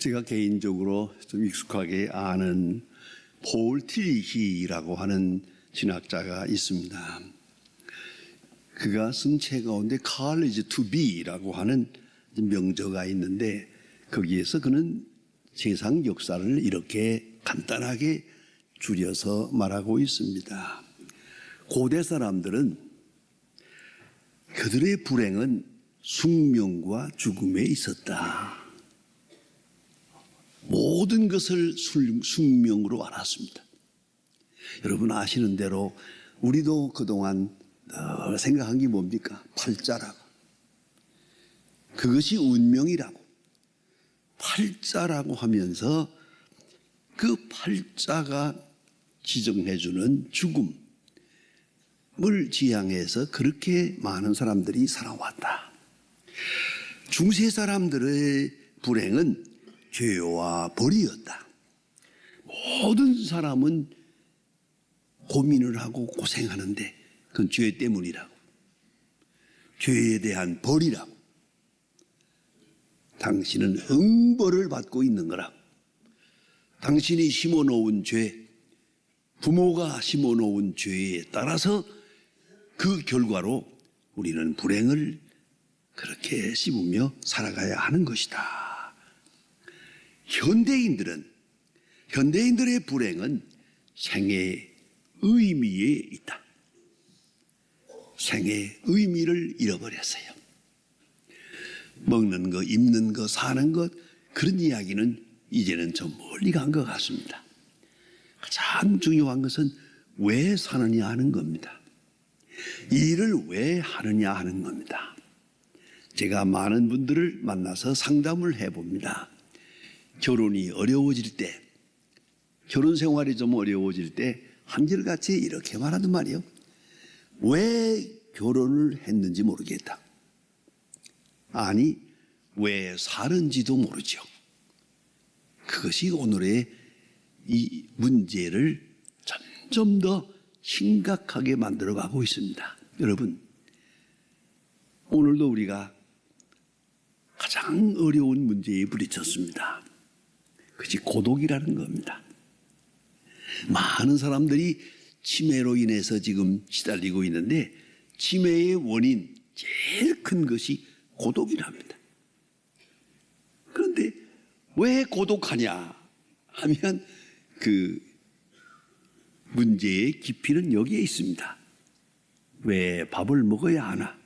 제가 개인적으로 좀 익숙하게 아는 폴 틸리히라고 하는 신학자가 있습니다. 그가 쓴 책 가운데 College to Be라고 하는 명저가 있는데 거기에서 그는 세상 역사를 이렇게 간단하게 줄여서 말하고 있습니다. 고대 사람들은 그들의 불행은 숙명과 죽음에 있었다. 모든 것을 숙명으로 알았습니다. 여러분 아시는 대로 우리도 그동안 생각한 게 뭡니까? 팔자라고. 그것이 운명이라고. 팔자라고 하면서 그 팔자가 지정해주는 죽음을 지향해서 그렇게 많은 사람들이 살아왔다. 중세 사람들의 불행은 죄와 벌이었다. 모든 사람은 고민을 하고 고생하는데 그건 죄 때문이라고. 죄에 대한 벌이라고. 당신은 응벌을 받고 있는 거라고. 당신이 심어놓은 죄, 부모가 심어놓은 죄에 따라서 그 결과로 우리는 불행을 그렇게 씹으며 살아가야 하는 것이다. 현대인들의 불행은 생의 의미에 있다. 생의 의미를 잃어버렸어요. 먹는 것, 입는 것, 사는 것 그런 이야기는 이제는 좀 멀리 간 것 같습니다. 가장 중요한 것은 왜 사느냐 하는 겁니다. 일을 왜 하느냐 하는 겁니다. 제가 많은 분들을 만나서 상담을 해봅니다. 결혼이 어려워질 때, 결혼 생활이 좀 어려워질 때 한결같이 이렇게 말하단 말이에요. 왜 결혼을 했는지 모르겠다. 아니, 왜 사는지도 모르죠. 그것이 오늘의 이 문제를 점점 더 심각하게 만들어가고 있습니다. 여러분, 오늘도 우리가 가장 어려운 문제에 부딪혔습니다. 그것이 고독이라는 겁니다. 많은 사람들이 치매로 인해서 지금 시달리고 있는데 치매의 원인 제일 큰 것이 고독이랍니다. 그런데 왜 고독하냐 하면 그 문제의 깊이는 여기에 있습니다. 왜 밥을 먹어야 하나?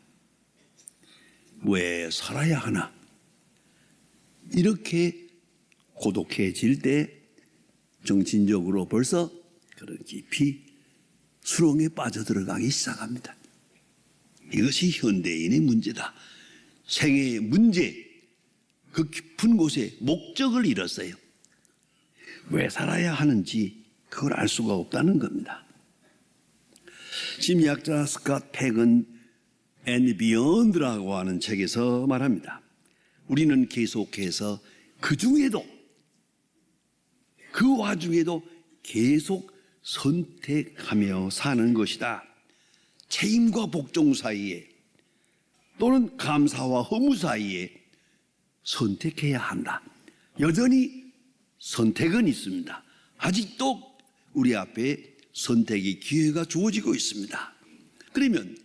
왜 살아야 하나? 이렇게 고독해질 때 정신적으로 벌써 그런 깊이 수렁에 빠져들어가기 시작합니다. 이것이 현대인의 문제다. 생애의 문제, 그 깊은 곳에 목적을 잃었어요. 왜 살아야 하는지 그걸 알 수가 없다는 겁니다. 심리학자 스캇 팩은 And Beyond라고 하는 책에서 말합니다. 우리는 계속해서 그 중에도 그 와중에도 계속 선택하며 사는 것이다. 책임과 복종 사이에 또는 감사와 허무 사이에 선택해야 한다. 여전히 선택은 있습니다. 아직도 우리 앞에 선택의 기회가 주어지고 있습니다. 그러면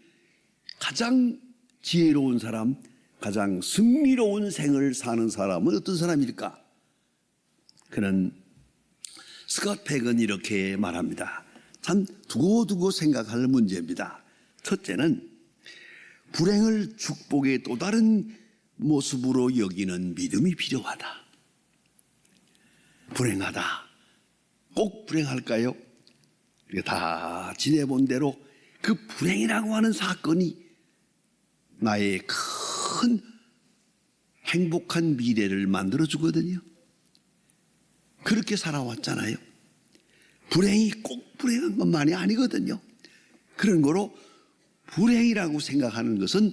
가장 지혜로운 사람, 가장 승리로운 생을 사는 사람은 어떤 사람일까? 그는 스캇 팩은 이렇게 말합니다. 참 두고두고 생각할 문제입니다. 첫째는 불행을 축복의 또 다른 모습으로 여기는 믿음이 필요하다. 불행하다. 꼭 불행할까요? 우리가 다 지내본 대로 그 불행이라고 하는 사건이 나의 큰 행복한 미래를 만들어주거든요. 그렇게 살아왔잖아요. 불행이 꼭 불행한 것만이 아니거든요. 그런 거로 불행이라고 생각하는 것은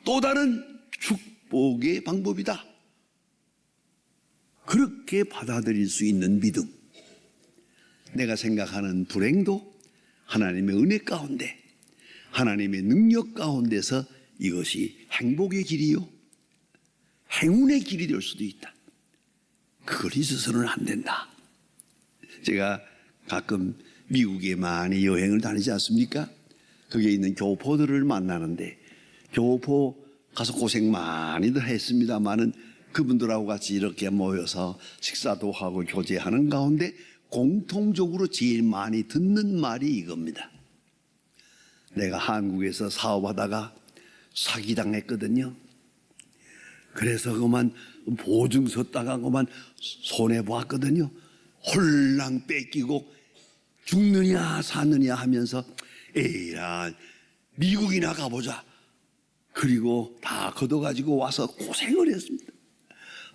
또 다른 축복의 방법이다. 그렇게 받아들일 수 있는 믿음. 내가 생각하는 불행도 하나님의 은혜 가운데, 하나님의 능력 가운데서 이것이 행복의 길이요, 행운의 길이 될 수도 있다. 그걸 잊어서는 안 된다. 제가 가끔 미국에 많이 여행을 다니지 않습니까? 거기에 있는 교포들을 만나는데 교포 가서 고생 많이들 했습니다마는 그분들하고 같이 이렇게 모여서 식사도 하고 교제하는 가운데 공통적으로 제일 많이 듣는 말이 이겁니다. 내가 한국에서 사업하다가 사기당했거든요. 그래서 그만 보증서 따가 그만 손해보았거든요. 홀랑 뺏기고 죽느냐 사느냐 하면서 에이라 미국이나 가보자. 그리고 다 걷어가지고 와서 고생을 했습니다.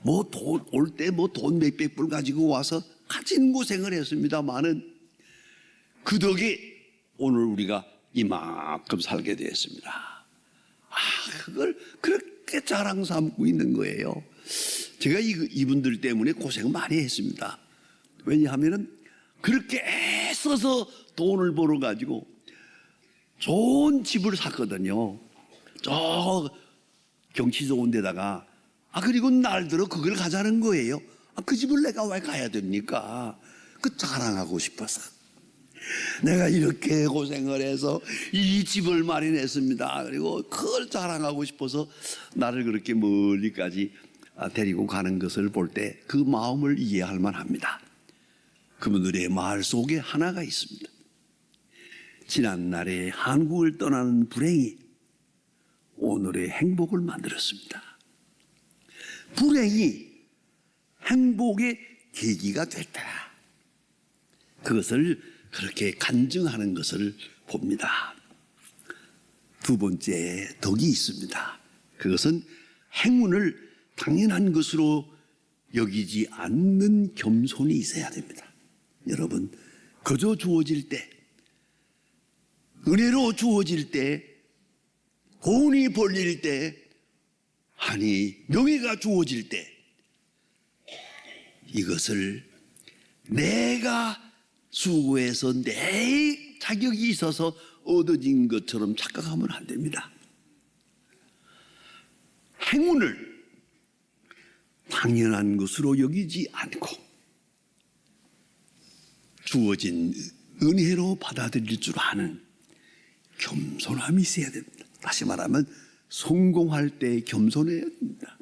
뭐 돈 올 때 뭐 돈 몇백 불 가지고 와서 가진 고생을 했습니다만은 그 덕에 오늘 우리가 이만큼 살게 되었습니다. 그걸 그렇게 자랑 삼고 있는 거예요. 제가 이분들 때문에 고생 많이 했습니다. 왜냐하면은 그렇게 애써서 돈을 벌어 가지고 좋은 집을 샀거든요. 저 경치 좋은 데다가 그리고 날 들어 그걸 가자는 거예요. 그 집을 내가 왜 가야 됩니까? 그 자랑하고 싶어서 내가 이렇게 고생을 해서 이 집을 마련했습니다. 그리고 그걸 자랑하고 싶어서 나를 그렇게 멀리까지 데리고 가는 것을 볼 때 그 마음을 이해할 만합니다. 그분들의 말 속에 하나가 있습니다. 지난날에 한국을 떠나는 불행이 오늘의 행복을 만들었습니다. 불행이 행복의 계기가 됐다. 그것을 그렇게 간증하는 것을 봅니다. 두 번째 덕이 있습니다. 그것은 행운을 당연한 것으로 여기지 않는 겸손이 있어야 됩니다. 여러분, 거저 주어질 때, 은혜로 주어질 때, 고운이 벌릴 때, 명예가 주어질 때, 이것을 내가 수고해서 내 자격이 있어서 얻어진 것처럼 착각하면 안 됩니다. 행운을 당연한 것으로 여기지 않고 주어진 은혜로 받아들일 줄 아는 겸손함이 있어야 됩니다. 다시 말하면 성공할 때 겸손해야 됩니다.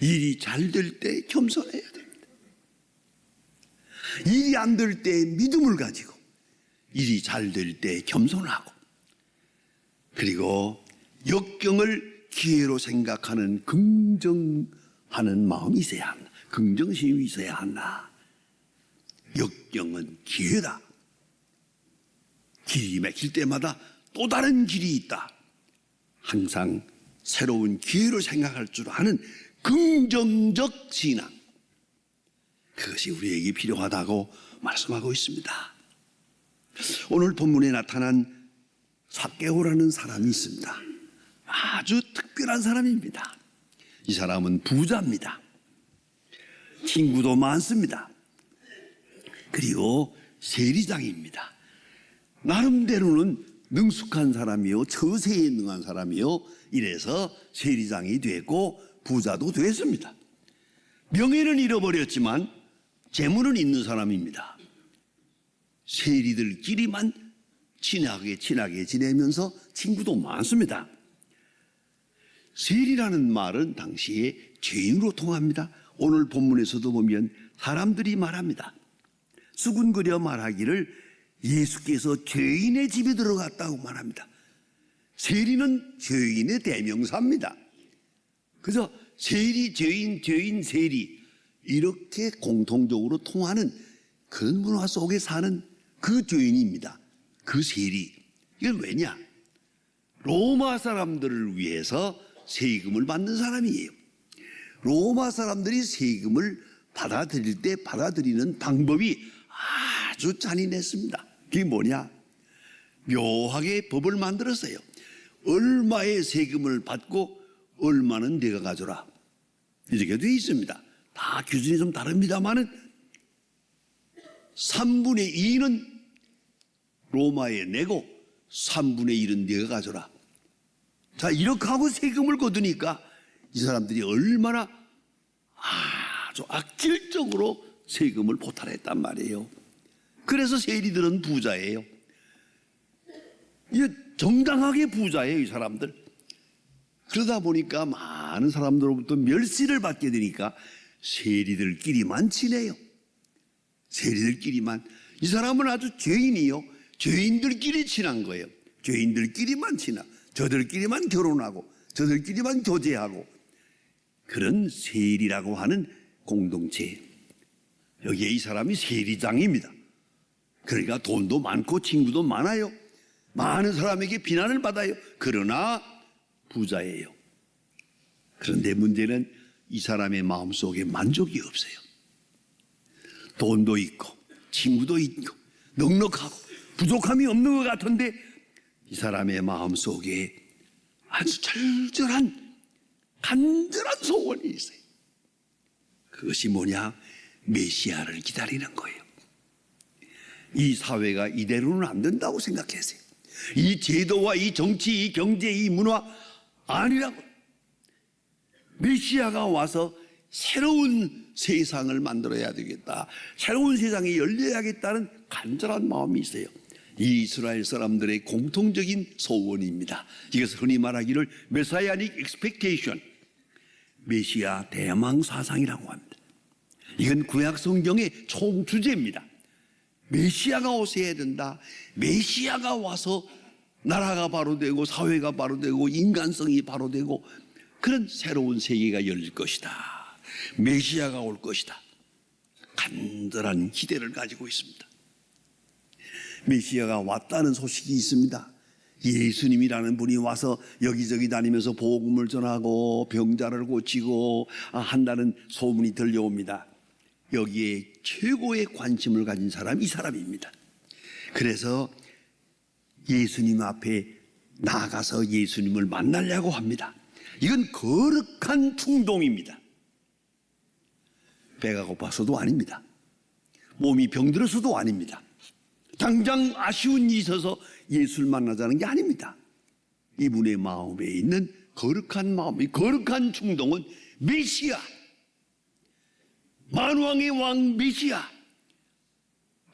일이 잘 될 때 겸손해야 됩니다. 일이 안 될 때 믿음을 가지고 일이 잘 될 때 겸손하고 그리고 역경을 기회로 생각하는 긍정하는 마음이 있어야 한다. 긍정심이 있어야 한다. 역경은 기회다. 길이 막힐 때마다 또 다른 길이 있다. 항상 새로운 기회로 생각할 줄 아는 긍정적 신앙, 그것이 우리에게 필요하다고 말씀하고 있습니다. 오늘 본문에 나타난 삭개오라는 사람이 있습니다. 아주 특별한 사람입니다. 이 사람은 부자입니다. 친구도 많습니다. 그리고 세리장입니다. 나름대로는 능숙한 사람이요, 처세에 능한 사람이요, 이래서 세리장이 됐고 부자도 됐습니다. 명예는 잃어버렸지만 재물은 있는 사람입니다. 세리들끼리만 친하게 지내면서 친구도 많습니다. 세리라는 말은 당시에 죄인으로 통합니다. 오늘 본문에서도 보면 사람들이 말합니다. 수군거려 말하기를 예수께서 죄인의 집에 들어갔다고 말합니다. 세리는 죄인의 대명사입니다. 그래서 세리, 죄인, 세리 이렇게 공통적으로 통하는 그런 문화 속에 사는 그 죄인입니다. 그 세리. 이건 왜냐? 로마 사람들을 위해서 세금을 받는 사람이에요. 로마 사람들이 세금을 받아들일 때 받아들이는 방법이 아주 잔인했습니다. 그게 뭐냐? 묘하게 법을 만들었어요. 얼마의 세금을 받고 얼마는 네가 가져라. 이렇게 되어 있습니다. 다 기준이 좀 다릅니다만은 3분의 2는 로마에 내고 3분의 1은 네가 가져라. 자, 이렇게 하고 세금을 거두니까 이 사람들이 얼마나 아주 악질적으로 세금을 포탈했단 말이에요. 그래서 세리들은 부자예요. 이게 정당하게 부자예요, 이 사람들. 그러다 보니까 많은 사람들로부터 멸시를 받게 되니까 세리들끼리만 친해요. 세리들끼리만. 이 사람은 아주 죄인이요, 죄인들끼리 친한 거예요. 죄인들끼리만 친하, 저들끼리만 결혼하고 저들끼리만 교제하고, 그런 세리라고 하는 공동체. 여기에 이 사람이 세리장입니다. 그러니까 돈도 많고 친구도 많아요. 많은 사람에게 비난을 받아요. 그러나 부자예요. 그런데 문제는 이 사람의 마음속에 만족이 없어요. 돈도 있고 친구도 있고 넉넉하고 부족함이 없는 것 같은데 이 사람의 마음속에 아주 간절한 소원이 있어요. 그것이 뭐냐? 메시아를 기다리는 거예요. 이 사회가 이대로는 안 된다고 생각했어요. 이 제도와 이 정치, 이 경제, 이 문화 아니라고. 메시아가 와서 새로운 세상을 만들어야 되겠다, 새로운 세상이 열려야겠다는 간절한 마음이 있어요. 이 이스라엘 사람들의 공통적인 소원입니다. 이것을 흔히 말하기를 메사야닉 익스펙테이션, 메시아 대망 사상이라고 합니다. 이건 구약 성경의 총 주제입니다. 메시아가 오셔야 된다. 메시아가 와서 나라가 바로 되고 사회가 바로 되고 인간성이 바로 되고 그런 새로운 세계가 열릴 것이다. 메시아가 올 것이다. 간절한 기대를 가지고 있습니다. 메시아가 왔다는 소식이 있습니다. 예수님이라는 분이 와서 여기저기 다니면서 복음을 전하고 병자를 고치고 한다는 소문이 들려옵니다. 여기에 최고의 관심을 가진 사람이 이 사람입니다. 그래서 예수님 앞에 나가서 예수님을 만나려고 합니다. 이건 거룩한 충동입니다. 배가 고파서도 아닙니다. 몸이 병들어서도 아닙니다. 당장 아쉬운 일이 있어서 예수를 만나자는 게 아닙니다. 이분의 마음에 있는 거룩한 마음, 이 거룩한 충동은 메시아, 만왕의 왕 메시아,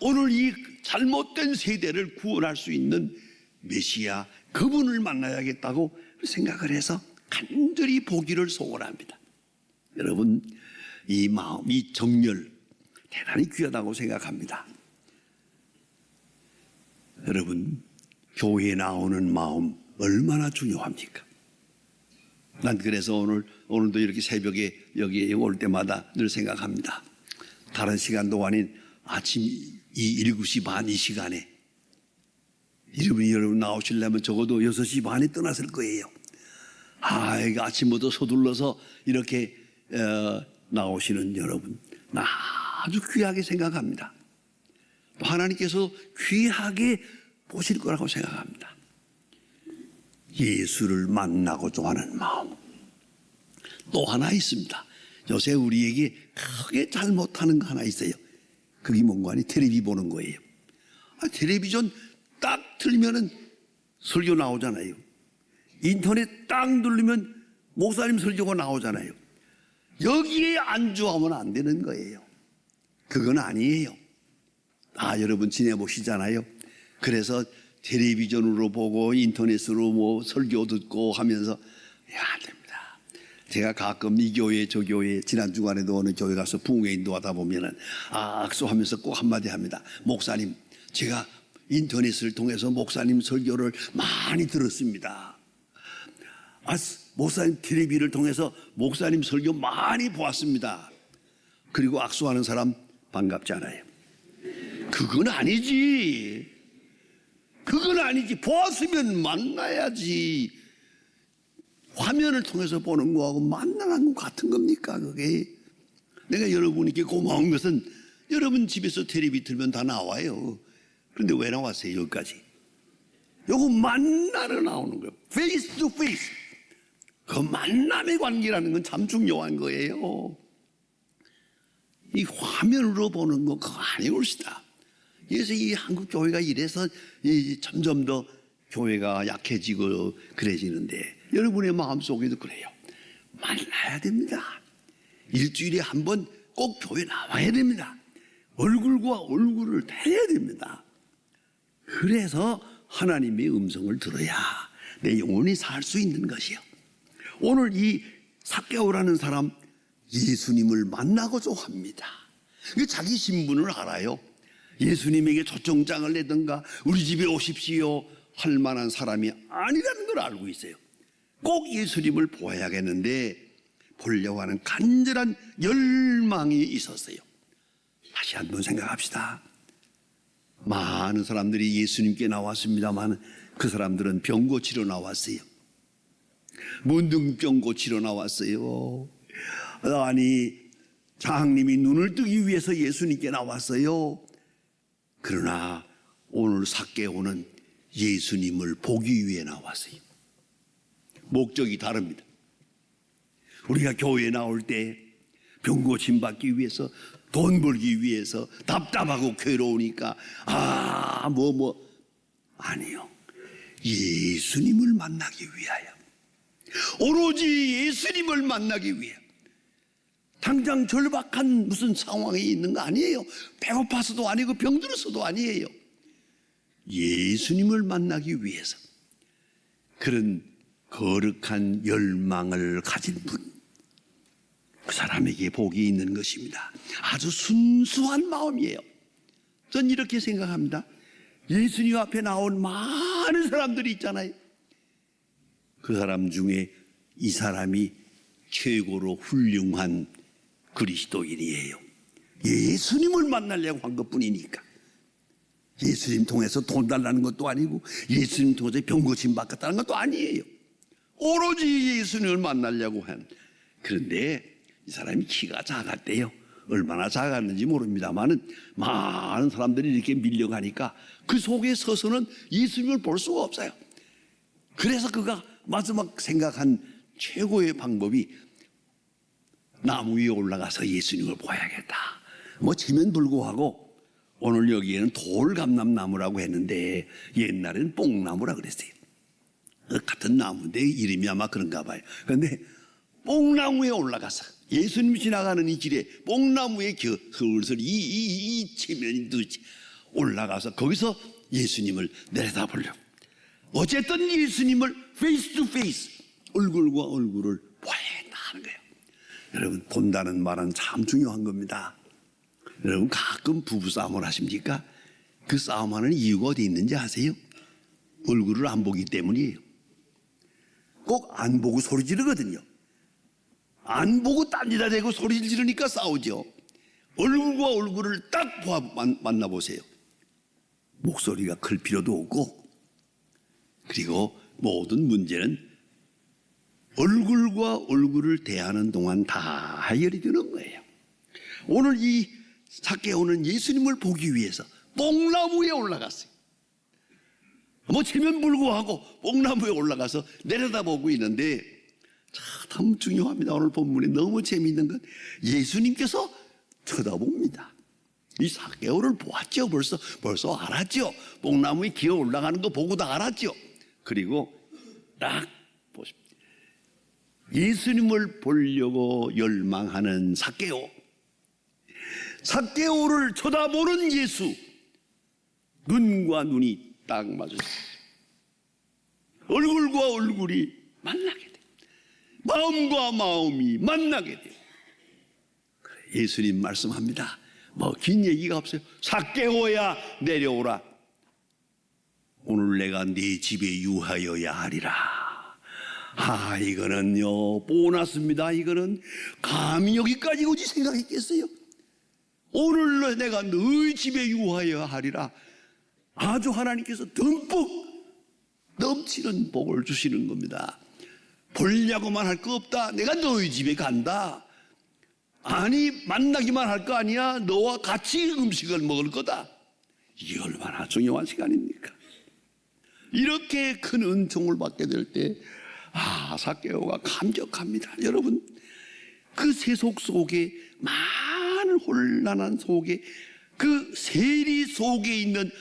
오늘 이 잘못된 세대를 구원할 수 있는 메시아, 그분을 만나야겠다고 생각을 해서 간절히 보기를 소원합니다. 여러분, 이 마음, 이 정열 대단히 귀하다고 생각합니다. 여러분, 교회에 나오는 마음 얼마나 중요합니까? 난 그래서 오늘도 이렇게 새벽에 여기에 올 때마다 늘 생각합니다. 다른 시간도 아닌 아침 7시 반 이 시간에 여러분 나오시려면 적어도 6시 반에 떠났을 거예요. 이거 아침부터 서둘러서 이렇게 나오시는 여러분, 나 아주 귀하게 생각합니다. 또 하나님께서 귀하게 보실 거라고 생각합니다. 예수를 만나고자 하는 마음. 또 하나 있습니다. 요새 우리에게 크게 잘못하는 거 하나 있어요. 그게 뭔가 하니 텔레비 보는 거예요. 텔레비전 딱 틀면은 설교 나오잖아요. 인터넷 딱 누르면 목사님 설교가 나오잖아요. 여기에 안주하면 안 되는 거예요. 그건 아니에요. 여러분 지내보시잖아요. 그래서 텔레비전으로 보고 인터넷으로 뭐 설교 듣고 하면서 안 됩니다. 제가 가끔 이 교회 저 교회, 지난 주간에도 어느 교회 가서 부흥회 인도하다 보면은 악수하면서 꼭 한마디 합니다. 목사님, 제가 인터넷을 통해서 목사님 설교를 많이 들었습니다. 목사님 텔레비를 통해서 목사님 설교 많이 보았습니다. 그리고 악수하는 사람 반갑지 않아요. 그건 아니지. 보았으면 만나야지. 화면을 통해서 보는 거하고 만나는 거 같은 겁니까, 그게? 내가 여러분에게 고마운 것은 여러분 집에서 텔레비 틀면 다 나와요. 그런데 왜 나왔어요, 여기까지? 요거 만나러 나오는 거예요. 페이스 투 페이스. 그 만남의 관계라는 건 참 중요한 거예요. 이 화면으로 보는 거 그거 아니올시다. 그래서 이 한국 교회가 이래서 점점 더 교회가 약해지고 그래지는데 여러분의 마음속에도 그래요. 만나야 됩니다. 일주일에 한 번 꼭 교회 나와야 됩니다. 얼굴과 얼굴을 대해야 됩니다. 그래서 하나님의 음성을 들어야 내 영혼이 살 수 있는 것이요. 오늘 이 삭개오라는 사람 예수님을 만나고자 합니다. 자기 신분을 알아요. 예수님에게 초청장을 내든가 우리 집에 오십시오 할 만한 사람이 아니라는 걸 알고 있어요. 꼭 예수님을 보아야겠는데 보려고 하는 간절한 열망이 있었어요. 다시 한번 생각합시다. 많은 사람들이 예수님께 나왔습니다만 그 사람들은 병 고치러 나왔어요. 문둥병 고치러 나왔어요. 아니 장님이 눈을 뜨기 위해서 예수님께 나왔어요. 그러나 오늘 삭개오는 예수님을 보기 위해 나왔어요. 목적이 다릅니다. 우리가 교회에 나올 때 병 고침 받기 위해서, 돈 벌기 위해서, 답답하고 괴로우니까 아니요. 예수님을 만나기 위하여, 오로지 예수님을 만나기 위해. 당장 절박한 무슨 상황에 있는 거 아니에요. 배고파서도 아니고 병들어서도 아니에요. 예수님을 만나기 위해서 그런 거룩한 열망을 가진 분, 그 사람에게 복이 있는 것입니다. 아주 순수한 마음이에요. 전 이렇게 생각합니다. 예수님 앞에 나온 많은 사람들이 있잖아요. 그 사람 중에 이 사람이 최고로 훌륭한 그리스도인이에요. 예수님을 만나려고 한 것뿐이니까. 예수님 통해서 돈 달라는 것도 아니고 예수님 통해서 병 고침 받겠다는 것도 아니에요. 오로지 예수님을 만나려고 한. 그런데 이 사람이 키가 작았대요. 얼마나 작았는지 모릅니다만은 많은 사람들이 이렇게 밀려가니까 그 속에 서서는 예수님을 볼 수가 없어요. 그래서 그가 마지막 생각한 최고의 방법이 나무 위에 올라가서 예수님을 봐야겠다. 지면 불구하고 오늘 여기에는 돌감람나무라고 했는데 옛날에는 뽕나무라 그랬어요. 같은 나무인데 이름이 아마 그런가 봐요. 그런데 뽕나무에 올라가서 예수님이 지나가는 이 길에 뽕나무에 슬슬 이 체면이 늦지 올라가서 거기서 예수님을 내려다보려고. 어쨌든 예수님을 페이스 투 페이스, 얼굴과 얼굴을 봐야 한다는 거예요. 여러분, 본다는 말은 참 중요한 겁니다. 여러분, 가끔 부부싸움을 하십니까? 그 싸움하는 이유가 어디 있는지 아세요? 얼굴을 안 보기 때문이에요. 꼭 안 보고 소리 지르거든요. 안 보고 딴지다 대고 소리 지르니까 싸우죠. 얼굴과 얼굴을 딱 만나보세요. 목소리가 클 필요도 없고, 그리고 모든 문제는 얼굴과 얼굴을 대하는 동안 다 해결이 되는 거예요. 오늘 이 삭개오는 예수님을 보기 위해서 뽕나무에 올라갔어요. 체면 불구하고 뽕나무에 올라가서 내려다보고 있는데 참 중요합니다. 오늘 본문에 너무 재미있는 건 예수님께서 쳐다봅니다. 이 삭개오를 보았죠. 벌써 알았죠. 뽕나무에 기어 올라가는 거 보고 다 알았죠. 그리고 딱 보십니다. 예수님을 보려고 열망하는 삭개오, 삭개오를 쳐다보는 예수, 눈과 눈이 딱 맞았어요. 얼굴과 얼굴이 만나게 돼요. 마음과 마음이 만나게 돼요. 예수님 말씀합니다. 긴 얘기가 없어요. 삭개오야 내려오라. 오늘 내가 네 집에 유하여야 하리라. 이거는요 보너스입니다. 이거는 감히 여기까지 오지 생각했겠어요? 오늘 내가 너희 집에 유하여야 하리라. 아주 하나님께서 듬뿍 넘치는 복을 주시는 겁니다. 보려고만 할 거 없다. 내가 너희 집에 간다. 아니 만나기만 할 거 아니야. 너와 같이 음식을 먹을 거다. 이게 얼마나 중요한 시간입니까? 이렇게 큰 은총을 받게 될 때 삭개오가 감격합니다. 여러분, 그 세속 속에, 많은 혼란한 속에, 그 세리 속에 있는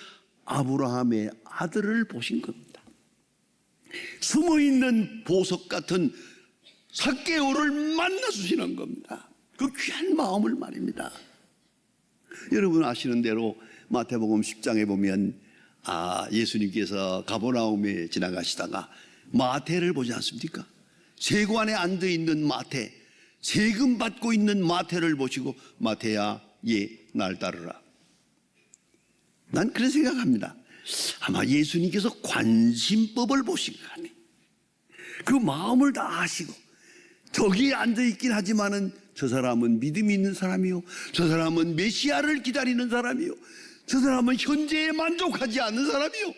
아브라함의 아들을 보신 겁니다. 숨어있는 보석 같은 삭개오를 만나 주시는 겁니다. 그 귀한 마음을 말입니다. 여러분 아시는 대로 마태복음 10장에 보면 예수님께서 가버나움에 지나가시다가 마태를 보지 않습니까? 세관에 앉아있는 마태, 세금 받고 있는 마태를 보시고 마태야 날 따르라. 난 그런 생각합니다. 아마 예수님께서 관심법을 보신 거 아니에요. 그 마음을 다 아시고 저기에 앉아있긴 하지만은 저 사람은 믿음이 있는 사람이요, 저 사람은 메시아를 기다리는 사람이요, 저 사람은 현재에 만족하지 않는 사람이요,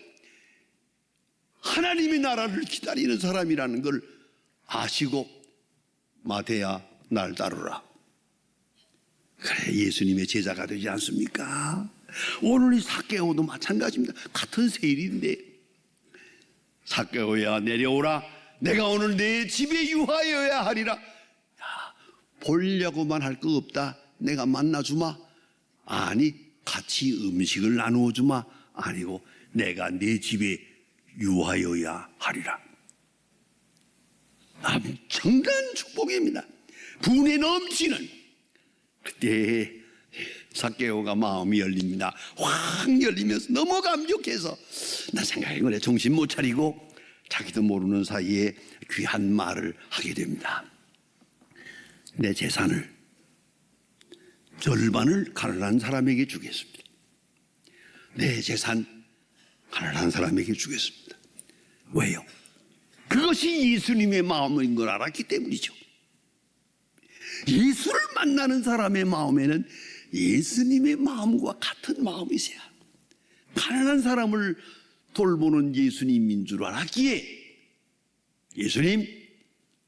하나님의 나라를 기다리는 사람이라는 걸 아시고 마태야 날 따르라. 그래 예수님의 제자가 되지 않습니까? 오늘 이 삭개오도 마찬가지입니다. 같은 세일인데 삭개오야 내려오라, 내가 오늘 내 집에 유하여야 하리라. 보려고만 할 거 없다. 내가 만나주마. 아니 같이 음식을 나누어 주마. 아니고 내가 내 집에 유하여야 하리라. 엄청난 축복입니다. 분에 넘치는. 그때 삭개오가 마음이 열립니다. 확 열리면서 너무 감격해서 나 생각해 그래 정신 못 차리고 자기도 모르는 사이에 귀한 말을 하게 됩니다. 내 재산을 절반을 가난한 사람에게 주겠습니다. 내 재산 가난한 사람에게 주겠습니다. 왜요? 그것이 예수님의 마음인 걸 알았기 때문이죠. 예수를 만나는 사람의 마음에는 예수님의 마음과 같은 마음이 있어야 합니다. 가난한 사람을 돌보는 예수님인 줄 알았기에 예수님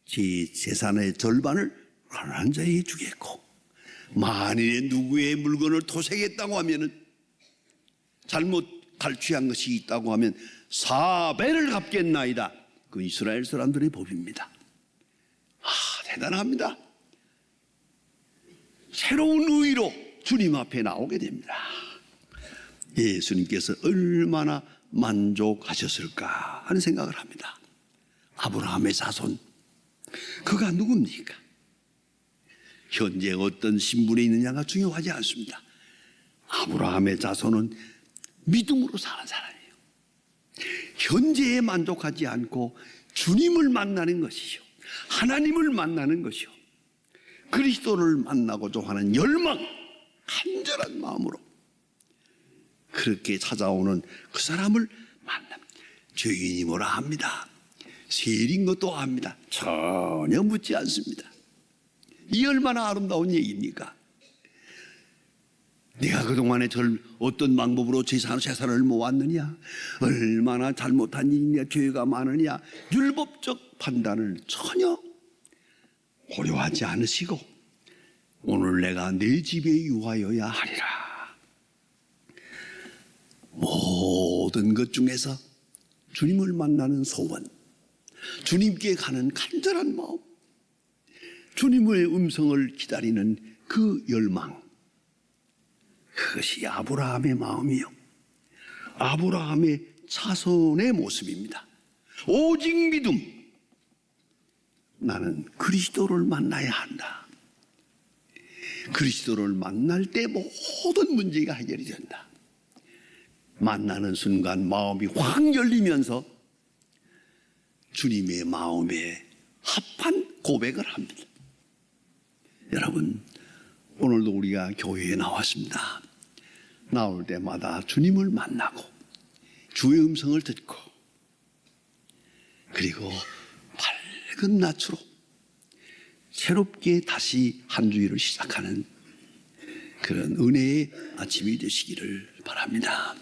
제 재산의 절반을 가난한 자에게 주겠고 만일에 누구의 물건을 토색했다고 하면은 잘못 갈취한 것이 있다고 하면 4배를 갚겠나이다. 그 이스라엘 사람들의 법입니다. 대단합니다. 새로운 의로 주님 앞에 나오게 됩니다. 예수님께서 얼마나 만족하셨을까 하는 생각을 합니다. 아브라함의 자손, 그가 누굽니까? 현재 어떤 신분에 있느냐가 중요하지 않습니다. 아브라함의 자손은 믿음으로 사는 사람이에요. 현재에 만족하지 않고 주님을 만나는 것이요, 하나님을 만나는 것이요, 그리스도를 만나고자 하는 열망, 간절한 마음으로 그렇게 찾아오는 그 사람을 만납니다. 죄인이 뭐라 합니다. 세일인 것도 압니다. 전혀 묻지 않습니다. 이 얼마나 아름다운 얘기입니까? 내가 그동안에 어떤 방법으로 재산을 모았느냐, 얼마나 잘못한 일이냐, 죄가 많으냐, 율법적 판단을 전혀 고려하지 않으시고 오늘 내가 내 집에 유하여야 하리라. 모든 것 중에서 주님을 만나는 소원, 주님께 가는 간절한 마음, 주님의 음성을 기다리는 그 열망, 그것이 아브라함의 마음이요, 아브라함의 자손의 모습입니다. 오직 믿음, 나는 그리스도를 만나야 한다. 그리스도를 만날 때 모든 문제가 해결이 된다. 만나는 순간 마음이 확 열리면서 주님의 마음에 합한 고백을 합니다. 여러분, 오늘도 우리가 교회에 나왔습니다. 나올 때마다 주님을 만나고 주의 음성을 듣고 그리고 밝은 낯으로 새롭게 다시 한 주일을 시작하는 그런 은혜의 아침이 되시기를 바랍니다.